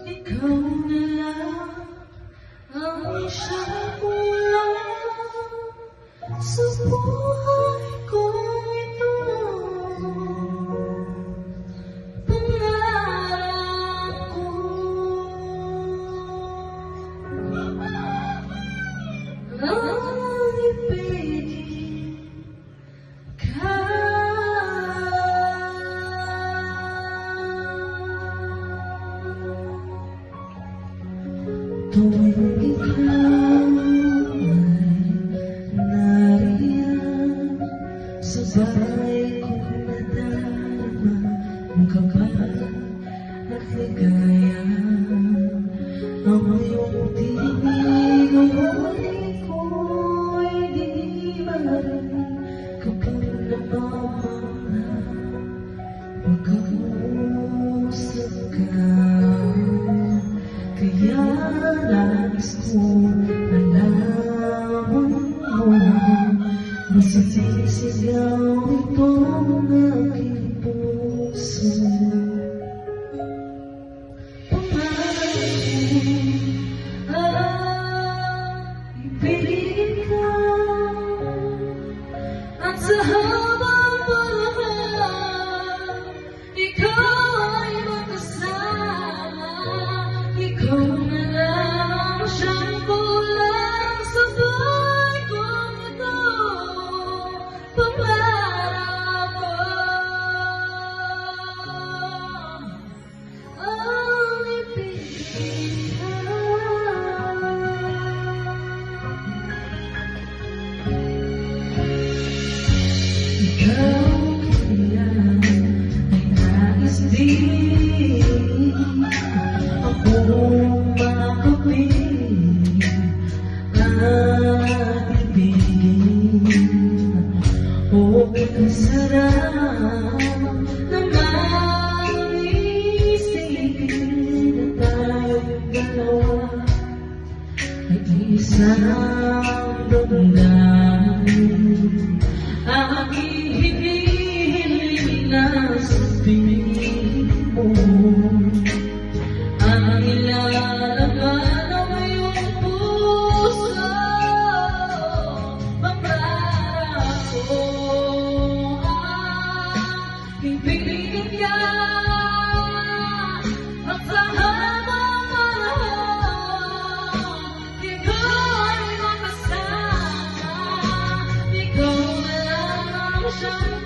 Ikaw na lang ang isang kulang sa buhay ko ito. Pangarap ko ang ibigin ka. Tuwing ikaw ay nariyan, sabay kong nadarama ang kaba at ligaya. Ang iyong tinig, ngunit ko'y di marinig kapag namamala magkausap ka. Kaya nais ko nalaman mo na sinisigaw ito ng aking puso. Ibigin ka at sa habang panahon ikaw ay makasama. Ikaw na lang siyang kulang sa buhay kong ito. Pangarap ko ang ibigin ka. Ikaw kaya ay nais din akong makapiling at ibigin. O kasarap naman isipin na tayong dalawa ay isang damdamin. Aking hinihiling na sabihin mo ang ilalaman ng iyong puso. Pangarap ko ang ibigin ka at sa habang panahon ikaw ay makasama. Ikaw na lang ang siyang